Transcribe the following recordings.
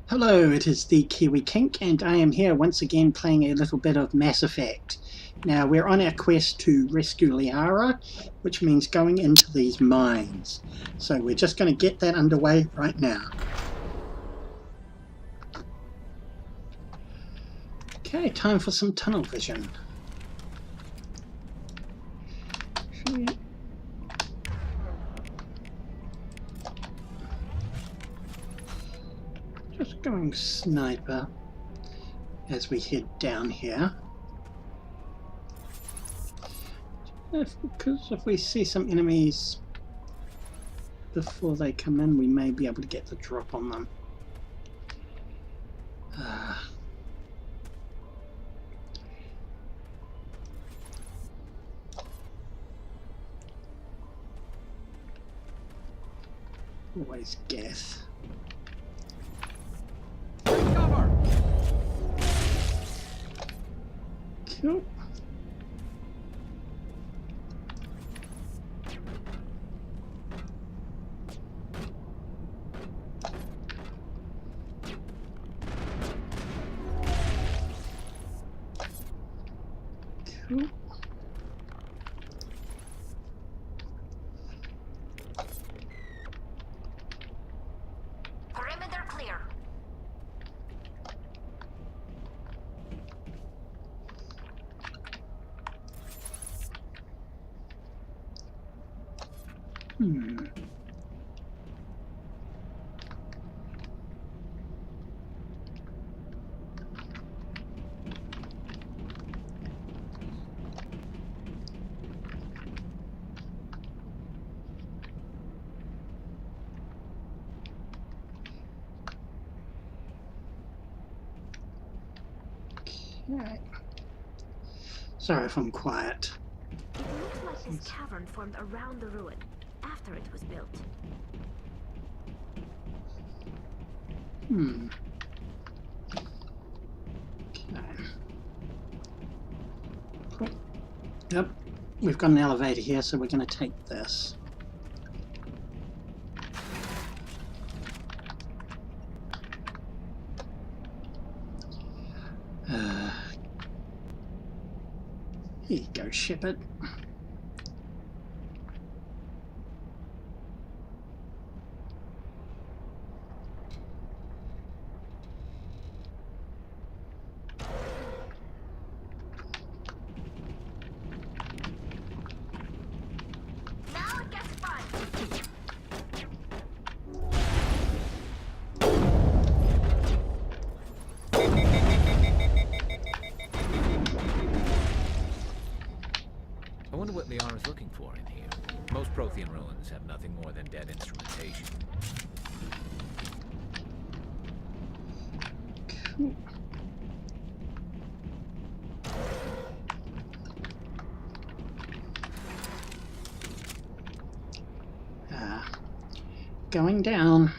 Hello, it is the Kiwi Kink, and I am here once again playing a little bit of Mass Effect. Now, we're on our quest to rescue Liara, which means going into these mines. So we're just going to get that underway right now. Okay, time for some tunnel vision. Just going sniper as we head down here. Because if we see some enemies before they come in, we may be able to get the drop on them. Always guess. Cover. Cool. Cool. Perimeter clear. Right. Sorry if I'm quiet. It looks like this cavern formed around the ruin, after it was built. Okay. Cool. Yep. We've got an elevator here, so we're going to take this. Here you go, ship it. Now it gets fun. I wonder what Liara's looking for in here. Most Prothean ruins have nothing more than dead instrumentation. Cool. Going down.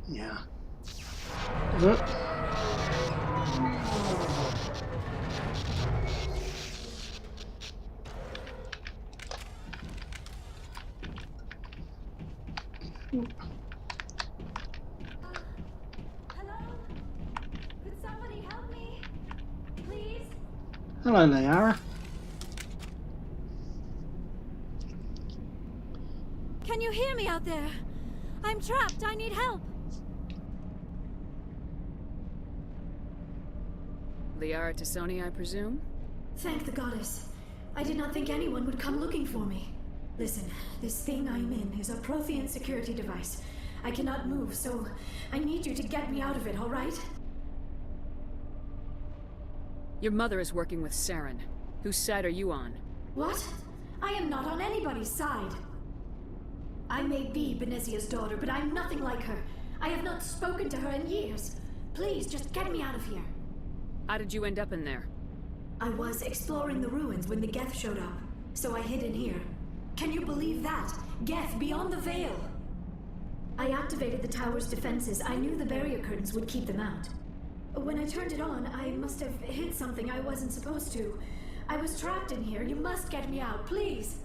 Yeah. Oop. Hello? Could somebody help me? Please? Hello, Liara. Can you hear me out there? I'm trapped. I need help. Liara Tassoni, I presume? Thank the goddess. I did not think anyone would come looking for me. Listen, this thing I'm in is a Prothean security device. I cannot move, so I need you to get me out of it, all right? Your mother is working with Saren. Whose side are you on? What? I am not on anybody's side. I may be Benezia's daughter, but I'm nothing like her. I have not spoken to her in years. Please, just get me out of here. How did you end up in there? I was exploring the ruins when the Geth showed up, so I hid in here. Can you believe that? Geth beyond the veil! I activated the tower's defenses. I knew the barrier curtains would keep them out. When I turned it on, I must have hit something I wasn't supposed to. I was trapped in here. You must get me out, please!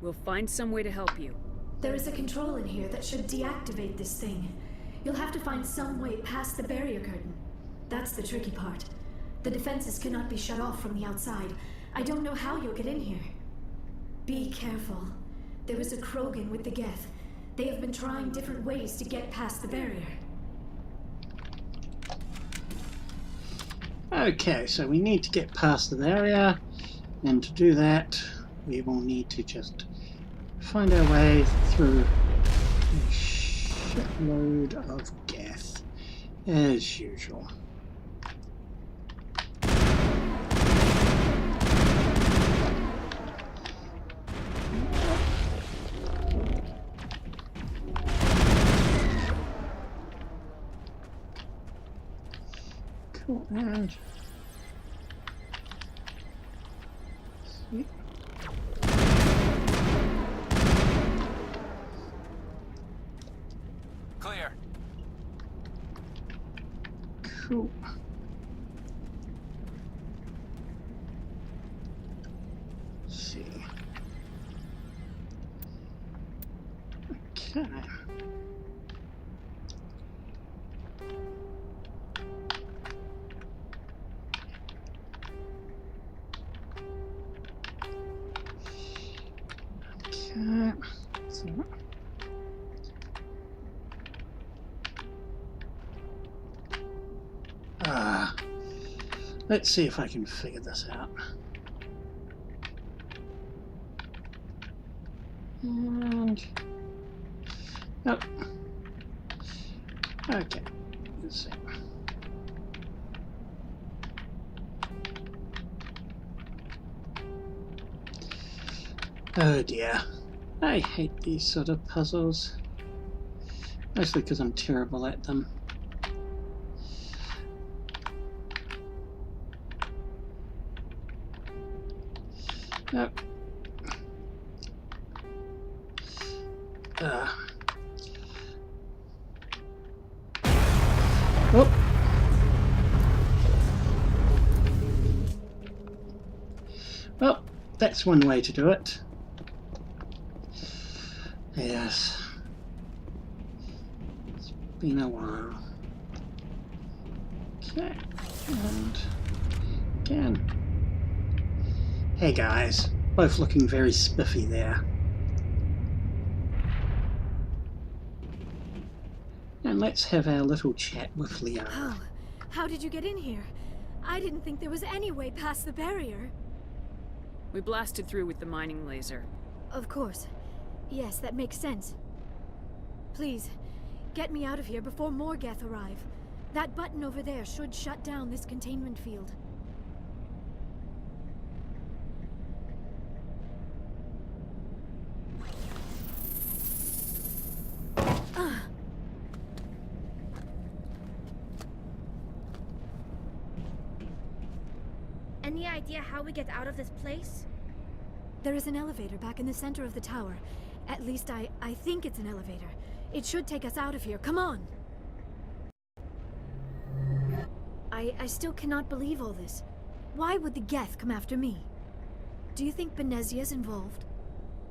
We'll find some way to help you. There is a control in here that should deactivate this thing. You'll have to find some way past the barrier curtain. That's the tricky part. The defenses cannot be shut off from the outside. I don't know how you'll get in here. Be careful. There is a Krogan with the Geth. They have been trying different ways to get past the barrier. Okay, so we need to get past the barrier, and to do that, we will need to just find our way through a shitload of Geth, as usual. Cool, and sweet. Clear. Cool. Let's see. Okay. Okay. So. Let's see if I can figure this out. And oh, okay. Let's see. Oh dear, I hate these sort of puzzles, mostly because I'm terrible at them. Nope. Oh. Well, that's one way to do it. Yes. It's been a while. Okay. And again. Hey guys, both looking very spiffy there. And let's have our little chat with Liara. Oh, how did you get in here? I didn't think there was any way past the barrier. We blasted through with the mining laser. Of course. Yes, that makes sense. Please, get me out of here before more Geth arrive. That button over there should shut down this containment field. Any idea how we get out of this place? There is an elevator back in the center of the tower. At least I think it's an elevator. It should take us out of here. Come on! I still cannot believe all this. Why would the Geth come after me? Do you think Benezia's involved?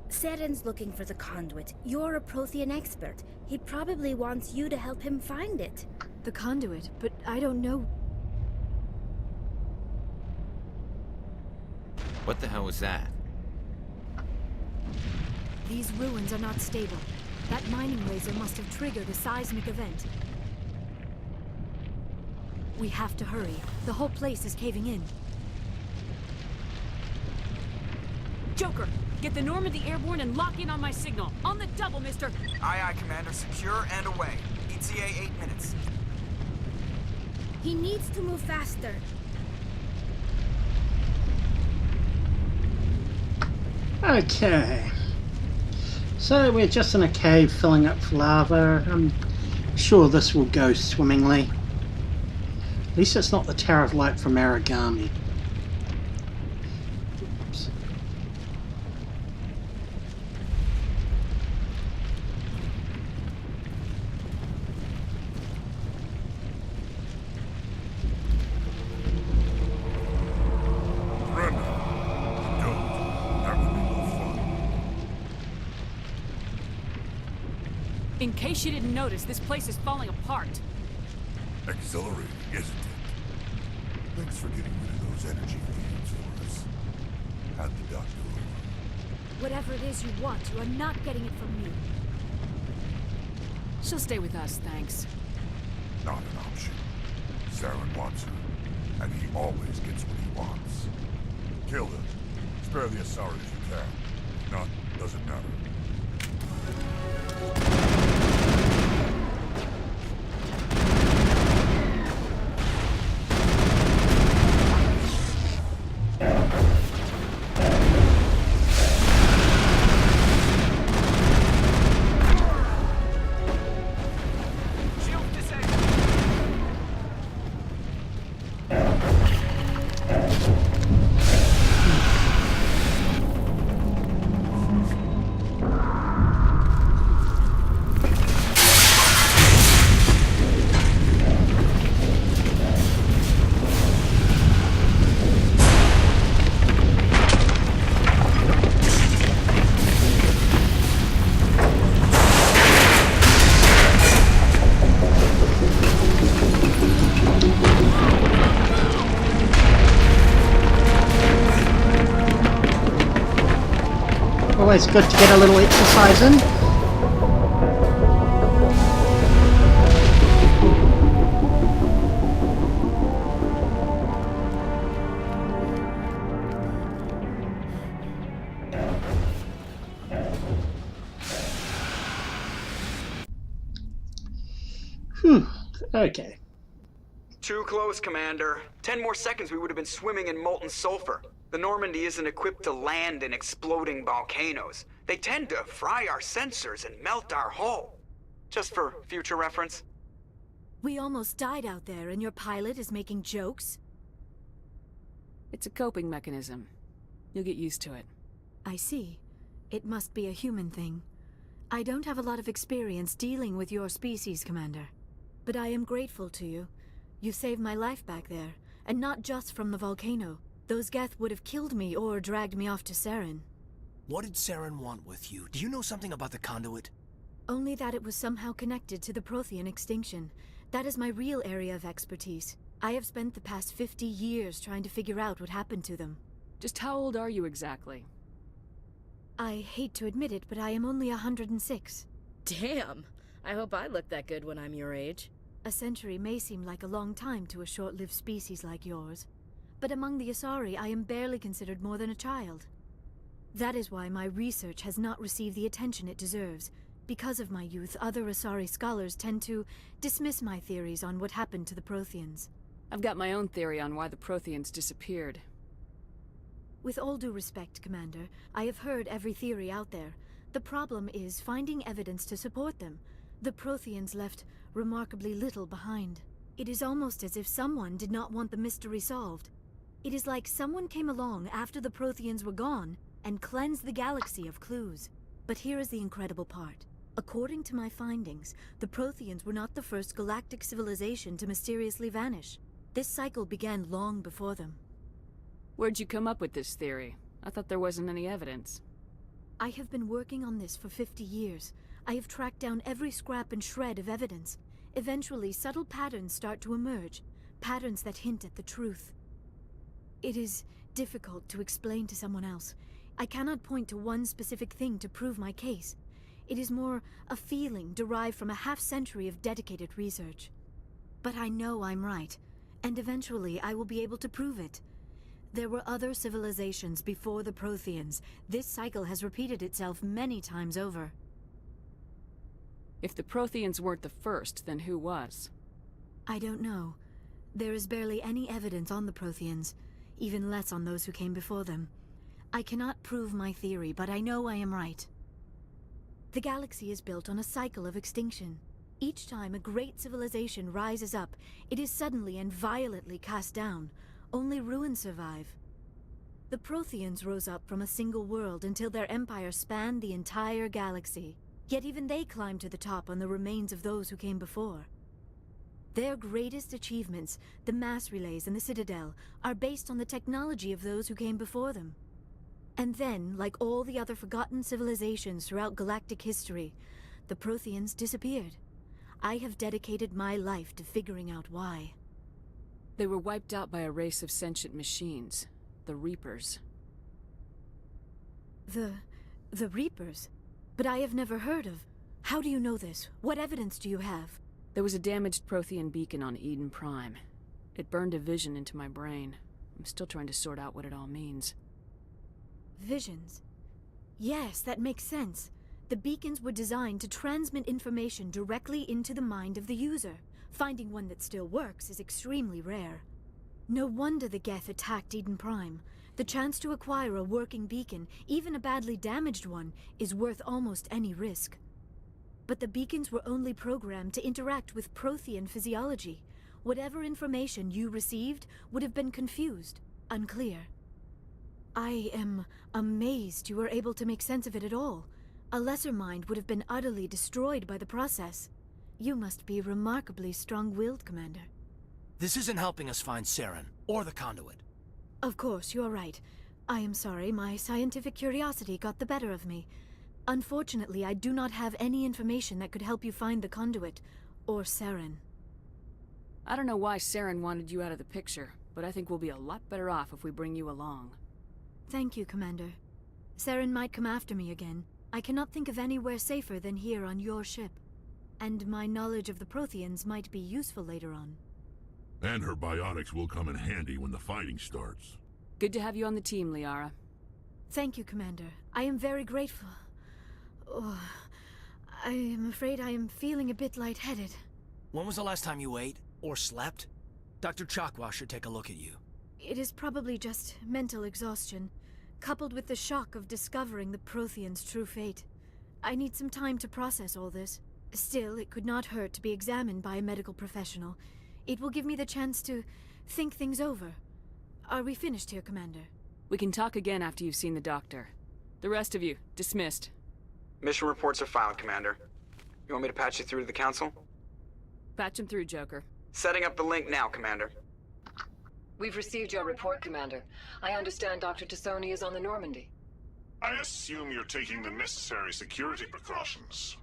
Seren's looking for the conduit. You're a Prothean expert. He probably wants you to help him find it. The conduit, but I don't know. What the hell was that? These ruins are not stable. That mining laser must have triggered a seismic event. We have to hurry. The whole place is caving in. Joker, get the Normandy airborne and lock in on my signal. On the double, mister! Aye, aye, Commander. Secure and away. ETA 8 minutes. He needs to move faster. Okay. So we're just in a cave filling up with lava. I'm sure this will go swimmingly. At least it's not the Tower of Light from Aragami. Oops. In case you didn't notice, this place is falling apart. Exhilarating, isn't it? Thanks for getting rid of those energy fields for us. Hand the doctor over. Whatever it is you want, you are not getting it from me. She'll stay with us, thanks. Not an option. Saren wants her, and he always gets what he wants. Kill her. Spare the Asari if you can. If not, doesn't matter. Always good to get a little exercise in. Okay. Too close, Commander. 10 more seconds we would have been swimming in molten sulfur. The Normandy isn't equipped to land in exploding volcanoes. They tend to fry our sensors and melt our hull. Just for future reference. We almost died out there, and your pilot is making jokes? It's a coping mechanism. You'll get used to it. I see. It must be a human thing. I don't have a lot of experience dealing with your species, Commander. But I am grateful to you. You saved my life back there, and not just from the volcano. Those Geth would have killed me or dragged me off to Saren. What did Saren want with you? Do you know something about the conduit? Only that it was somehow connected to the Prothean extinction. That is my real area of expertise. I have spent the past 50 years trying to figure out what happened to them. Just how old are you exactly? I hate to admit it, but I am only 106. Damn! I hope I look that good when I'm your age. A century may seem like a long time to a short-lived species like yours. But among the Asari, I am barely considered more than a child. That is why my research has not received the attention it deserves. Because of my youth, other Asari scholars tend to dismiss my theories on what happened to the Protheans. I've got my own theory on why the Protheans disappeared. With all due respect, Commander, I have heard every theory out there. The problem is finding evidence to support them. The Protheans left remarkably little behind. It is almost as if someone did not want the mystery solved. It is like someone came along after the Protheans were gone and cleansed the galaxy of clues. But here is the incredible part. According to my findings, the Protheans were not the first galactic civilization to mysteriously vanish. This cycle began long before them. Where'd you come up with this theory? I thought there wasn't any evidence. I have been working on this for 50 years. I have tracked down every scrap and shred of evidence. Eventually, subtle patterns start to emerge, patterns that hint at the truth. It is difficult to explain to someone else. I cannot point to one specific thing to prove my case. It is more a feeling derived from a half-century of dedicated research. But I know I'm right, and eventually I will be able to prove it. There were other civilizations before the Protheans. This cycle has repeated itself many times over. If the Protheans weren't the first, then who was? I don't know. There is barely any evidence on the Protheans, even less on those who came before them. I cannot prove my theory, but I know I am right. The galaxy is built on a cycle of extinction. Each time a great civilization rises up, it is suddenly and violently cast down. Only ruins survive. The Protheans rose up from a single world until their empire spanned the entire galaxy. Yet even they climbed to the top on the remains of those who came before. Their greatest achievements, the mass relays and the Citadel, are based on the technology of those who came before them. And then, like all the other forgotten civilizations throughout galactic history, the Protheans disappeared. I have dedicated my life to figuring out why. They were wiped out by a race of sentient machines, the Reapers. The Reapers? But I have never heard of... How do you know this? What evidence do you have? There was a damaged Prothean beacon on Eden Prime. It burned a vision into my brain. I'm still trying to sort out what it all means. Visions? Yes, that makes sense. The beacons were designed to transmit information directly into the mind of the user. Finding one that still works is extremely rare. No wonder the Geth attacked Eden Prime. The chance to acquire a working beacon, even a badly damaged one, is worth almost any risk. But the beacons were only programmed to interact with Prothean physiology. Whatever information you received would have been confused, unclear. I am amazed you were able to make sense of it at all. A lesser mind would have been utterly destroyed by the process. You must be remarkably strong-willed, Commander. This isn't helping us find Saren, or the conduit. Of course, you're right. I am sorry, my scientific curiosity got the better of me. Unfortunately, I do not have any information that could help you find the conduit, or Saren. I don't know why Saren wanted you out of the picture, but I think we'll be a lot better off if we bring you along. Thank you, Commander. Saren might come after me again. I cannot think of anywhere safer than here on your ship. And my knowledge of the Protheans might be useful later on. And her biotics will come in handy when the fighting starts. Good to have you on the team, Liara. Thank you, Commander. I am very grateful. Oh, I am afraid I am feeling a bit lightheaded. When was the last time you ate, or slept? Dr. Chakwa should take a look at you. It is probably just mental exhaustion, coupled with the shock of discovering the Protheans' true fate. I need some time to process all this. Still, it could not hurt to be examined by a medical professional. It will give me the chance to think things over. Are we finished here, Commander? We can talk again after you've seen the doctor. The rest of you, dismissed. Mission reports are filed, Commander. You want me to patch you through to the Council? Patch him through, Joker. Setting up the link now, Commander. We've received your report, Commander. I understand Dr. Tassoni is on the Normandy. I assume you're taking the necessary security precautions.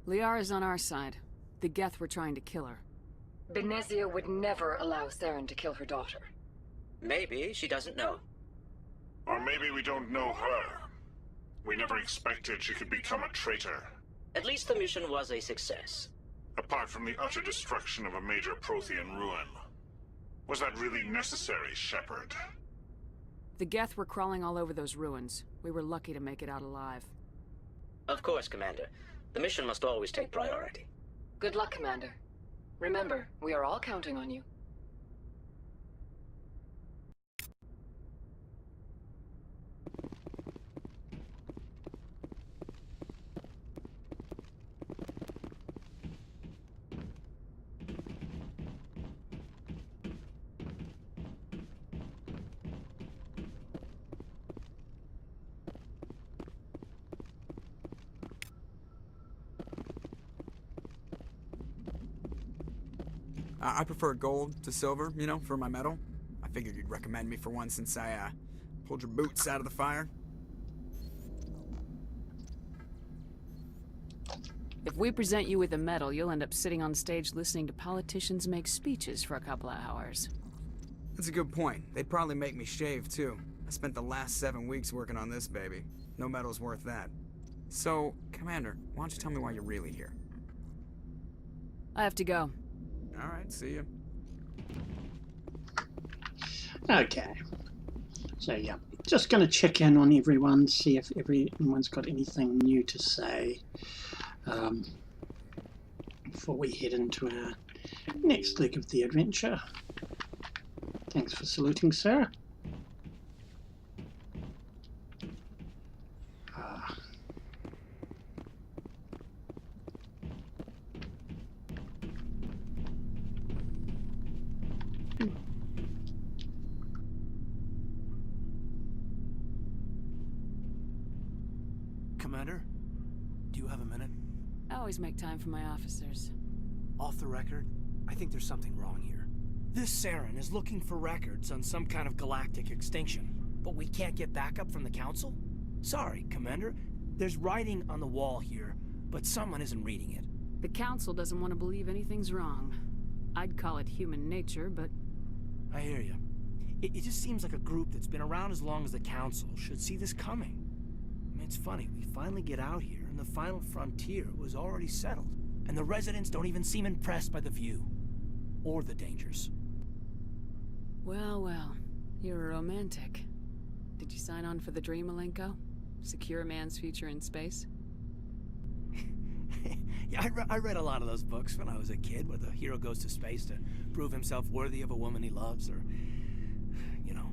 Liara's on our side. The Geth were trying to kill her. Benezia would never allow Saren to kill her daughter. Maybe she doesn't know. Or maybe we don't know her. We never expected she could become a traitor. At least the mission was a success. Apart from the utter destruction of a major Prothean ruin. Was that really necessary, Shepard? The Geth were crawling all over those ruins. We were lucky to make it out alive. Of course, Commander. The mission must always take priority. Good luck, Commander. Remember, we are all counting on you. I prefer gold to silver, you know, for my medal. I figured you'd recommend me for one since I, pulled your boots out of the fire. If we present you with a medal, you'll end up sitting on stage listening to politicians make speeches for a couple of hours. That's a good point. They'd probably make me shave, too. I spent the last 7 weeks working on this baby. No medal's worth that. So, Commander, why don't you tell me why you're really here? I have to go. All right, see ya. Okay. So, yeah, just going to check in on everyone, see if everyone's got anything new to say before we head into our next leg of the adventure. Thanks for saluting, sir. Commander, do you have a minute? I always make time for my officers. Off the record, I think there's something wrong here. This Saren is looking for records on some kind of galactic extinction, but we can't get backup from the Council? Sorry, Commander, There's writing on the wall here, but someone isn't reading it. The Council doesn't want to believe anything's wrong. I'd call it human nature, but... I hear you. It just seems like a group that's been around as long as the Council should see this coming. I mean, it's funny, we finally get out here, and the final frontier was already settled. And the residents don't even seem impressed by the view. Or the dangers. Well, well. You're a romantic. Did you sign on for the dream, Malenko? Secure a man's future in space? Yeah, I read a lot of those books when I was a kid, where the hero goes to space to prove himself worthy of a woman he loves, or, you know,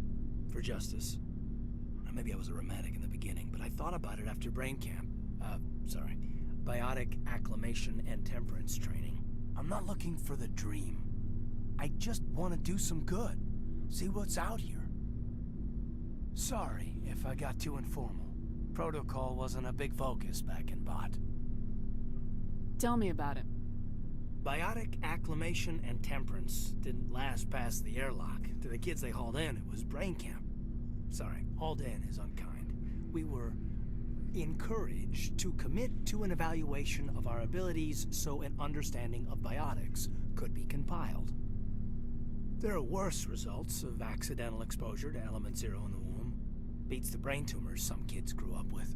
for justice. Or maybe I was a romantic in the beginning, but I thought about it after brain camp. Biotic acclimation and temperance training. I'm not looking for the dream. I just want to do some good. See what's out here. Sorry if I got too informal. Protocol wasn't a big focus back in Bot. Tell me about it. Biotic acclimation and temperance didn't last past the airlock. To the kids they hauled in, it was brain camp. Sorry, hauled in is unkind. We were encouraged to commit to an evaluation of our abilities so an understanding of biotics could be compiled. There are worse results of accidental exposure to Element Zero in the womb. Beats the brain tumors some kids grew up with.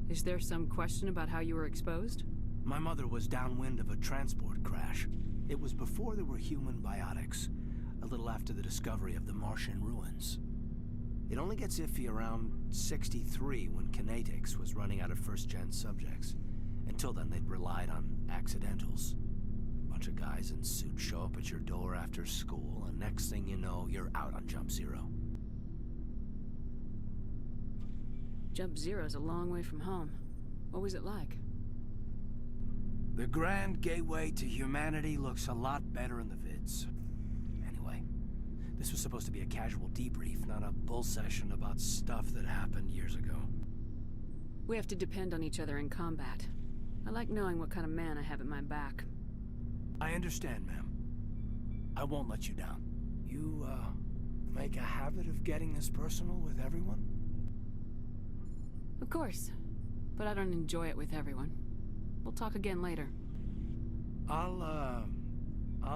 Is there some question about how you were exposed? My mother was downwind of a transport crash. It was before there were human biotics, a little after the discovery of the Martian ruins. It only gets iffy around 63 when Kinetics was running out of first-gen subjects. Until then, they'd relied on accidentals. Bunch of guys in suits show up at your door after school, and next thing you know, you're out on Jump Zero. Jump Zero's a long way from home. What was it like? The grand gateway to humanity looks a lot better in the vids. Anyway, this was supposed to be a casual debrief, not a bull session about stuff that happened years ago. We have to depend on each other in combat. I like knowing what kind of man I have at my back. I understand, ma'am. I won't let you down. You, make a habit of getting this personal with everyone? Of course. But I don't enjoy it with everyone. We'll talk again later. I'll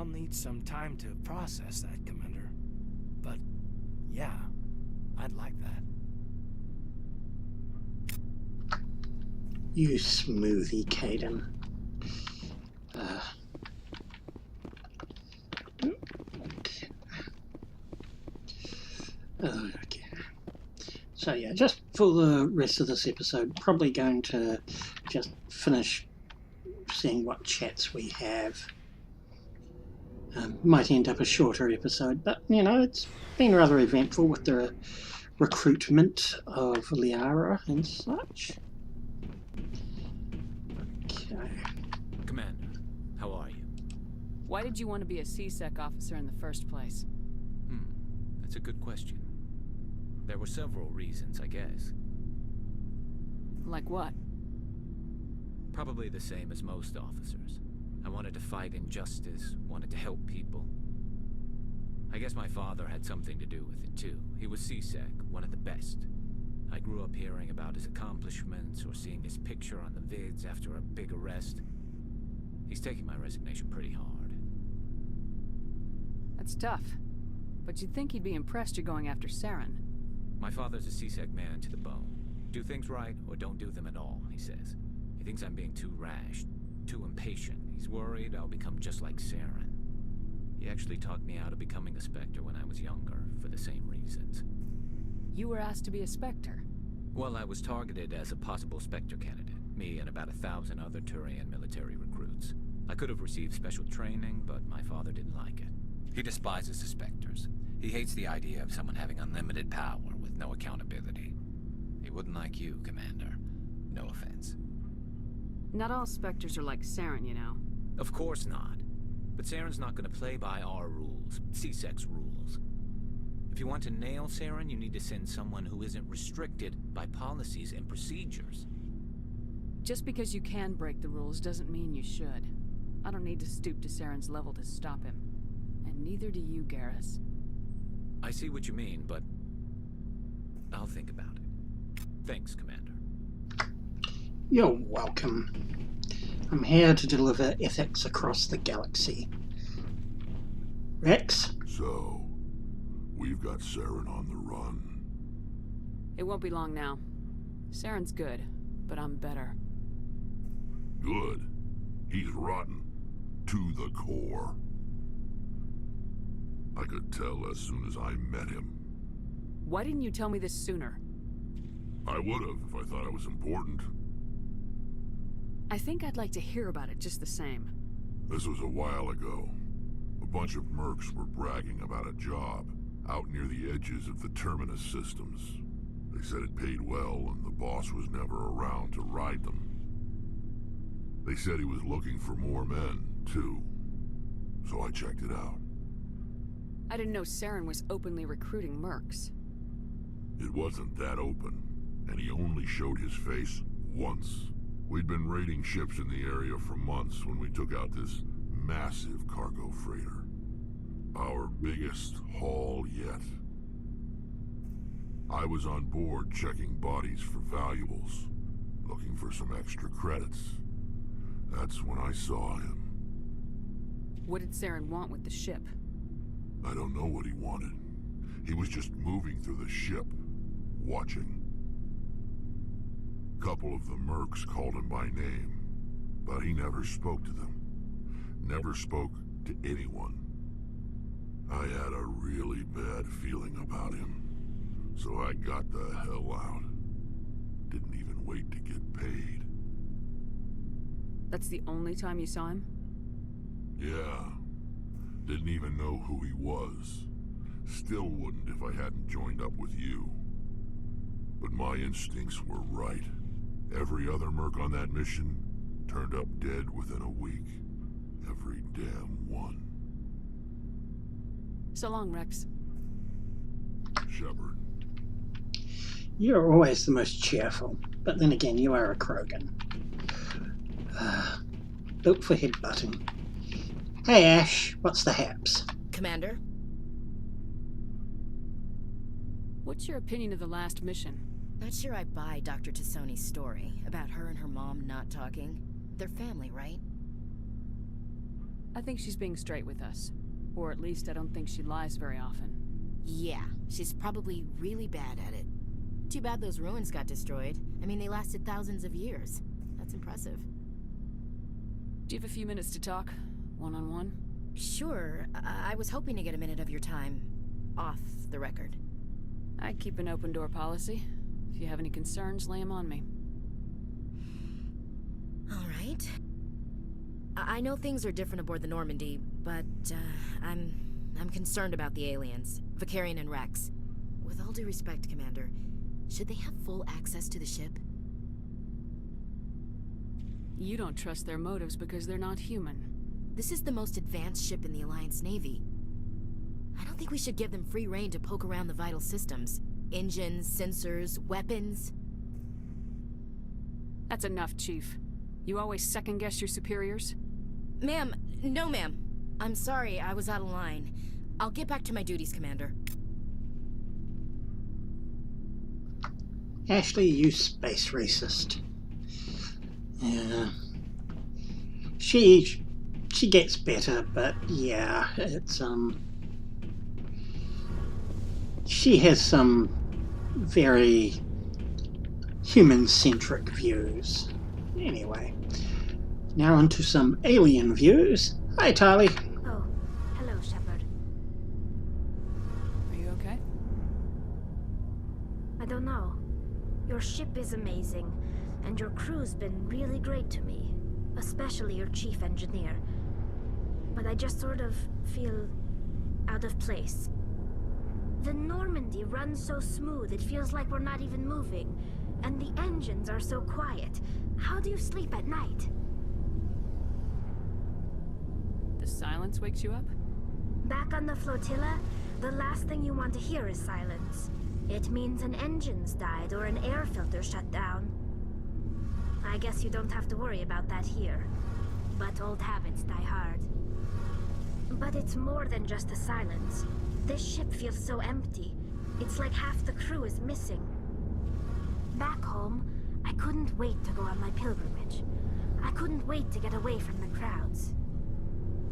need some time to process that, Commander. But, yeah, I'd like that. You smoothie, Caden. Okay. So yeah, just for the rest of this episode, probably going to just finish seeing what chats we have. Might end up a shorter episode, but you know, it's been rather eventful with the recruitment of Liara and such. Okay. Commander, how are you? Why did you want to be a C-Sec officer in the first place? That's a good question. There were several reasons, I guess. Like what? Probably the same as most officers. I wanted to fight injustice, wanted to help people. I guess my father had something to do with it too. He was C-Sec, one of the best. I grew up hearing about his accomplishments or seeing his picture on the vids after a big arrest. He's taking my resignation pretty hard. That's tough. But you'd think he'd be impressed you're going after Saren. My father's a C-Sec man to the bone. Do things right or don't do them at all, he says. He thinks I'm being too rash, too impatient. He's worried I'll become just like Saren. He actually talked me out of becoming a Spectre when I was younger, for the same reasons. You were asked to be a Spectre? Well, I was targeted as a possible Spectre candidate. Me and about 1,000 other Turian military recruits. I could have received special training, but my father didn't like it. He despises the Spectres. He hates the idea of someone having unlimited power with no accountability. He wouldn't like you, Commander. No offense. Not all Spectres are like Saren, you know. Of course not. But Saren's not going to play by our rules, C-Sec's rules. If you want to nail Saren, you need to send someone who isn't restricted by policies and procedures. Just because you can break the rules doesn't mean you should. I don't need to stoop to Saren's level to stop him. And neither do you, Garrus. I see what you mean, but I'll think about it. Thanks, Commander. You're welcome. I'm here to deliver ethics across the galaxy. Rex? So, we've got Saren on the run. It won't be long now. Saren's good, but I'm better. Good? He's rotten. To the core. I could tell as soon as I met him. Why didn't you tell me this sooner? I would have if I thought it was important. I think I'd like to hear about it just the same. This was a while ago. A bunch of mercs were bragging about a job out near the edges of the Terminus systems. They said it paid well and the boss was never around to ride them. They said he was looking for more men, too. So I checked it out. I didn't know Saren was openly recruiting mercs. It wasn't that open, and he only showed his face once. We'd been raiding ships in the area for months when we took out this massive cargo freighter. Our biggest haul yet. I was on board checking bodies for valuables, looking for some extra credits. That's when I saw him. What did Saren want with the ship? I don't know what he wanted. He was just moving through the ship, watching. Couple of the mercs called him by name, but he never spoke to them. Never spoke to anyone. I had a really bad feeling about him, so I got the hell out. Didn't even wait to get paid. That's the only time you saw him? Yeah. Didn't even know who he was. Still wouldn't if I hadn't joined up with you. But my instincts were right. Every other merc on that mission turned up dead within a week. Every damn one. So long, Rex. Shepard. You're always the most cheerful, but then again, you are a Krogan. Built for headbutting. Hey Ash, what's the haps? Commander? What's your opinion of the last mission? Not sure I buy Dr. Tassoni's story about her and her mom not talking. They're family, right? I think she's being straight with us. Or at least I don't think she lies very often. Yeah, she's probably really bad at it. Too bad those ruins got destroyed. I mean, they lasted thousands of years. That's impressive. Do you have a few minutes to talk? One-on-one? Sure. I was hoping to get a minute of your time off the record. I keep an open-door policy. If you have any concerns, lay them on me. All right. I know things are different aboard the Normandy, but I'm concerned about the aliens, Vicarian and Rex. With all due respect, Commander, should they have full access to the ship? You don't trust their motives because they're not human. This is the most advanced ship in the Alliance Navy. I don't think we should give them free rein to poke around the vital systems. Engines, sensors, weapons. That's enough, Chief. You always second-guess your superiors? Ma'am, no ma'am. I'm sorry, I was out of line. I'll get back to my duties, Commander. Ashley, you space racist. Yeah. She gets better, but yeah, it's she has some very human-centric views. Anyway, now onto some alien views. Hi, Tali. Oh, hello, Shepard. Are you okay? I don't know. Your ship is amazing, and your crew's been really great to me, especially your chief engineer. But I just sort of feel out of place. The Normandy runs so smooth it feels like we're not even moving, and the engines are so quiet. How do you sleep at night? The silence wakes you up? Back on the flotilla, the last thing you want to hear is silence. It means an engine's died or an air filter shut down. I guess you don't have to worry about that here. But old habits die hard. But it's more than just the silence. This ship feels so empty. It's like half the crew is missing. Back home, I couldn't wait to go on my pilgrimage. I couldn't wait to get away from the crowds.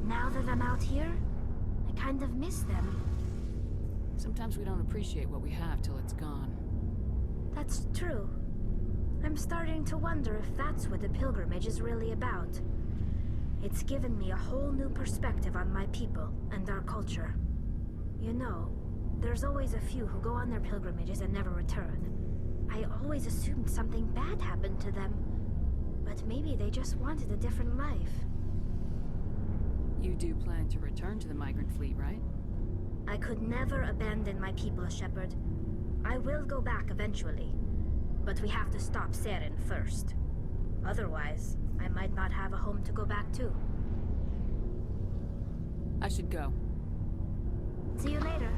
Now that I'm out here, I kind of miss them. Sometimes we don't appreciate what we have till it's gone. That's true. I'm starting to wonder if that's what the pilgrimage is really about. It's given me a whole new perspective on my people and our culture. You know, there's always a few who go on their pilgrimages and never return. I always assumed something bad happened to them, but maybe they just wanted a different life. You do plan to return to the migrant fleet, right? I could never abandon my people, Shepard. I will go back eventually, but we have to stop Saren first. Otherwise, I might not have a home to go back to. I should go. See you later.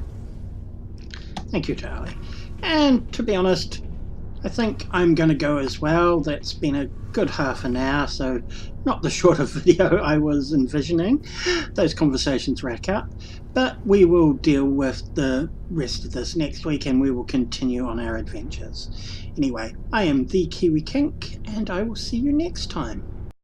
Thank you, Charlie. And to be honest, I think I'm going to go as well. That's been a good half an hour, so not the shorter video I was envisioning. Those conversations rack up. But we will deal with the rest of this next week and we will continue on our adventures. Anyway, I am the Kiwi Kink and I will see you next time.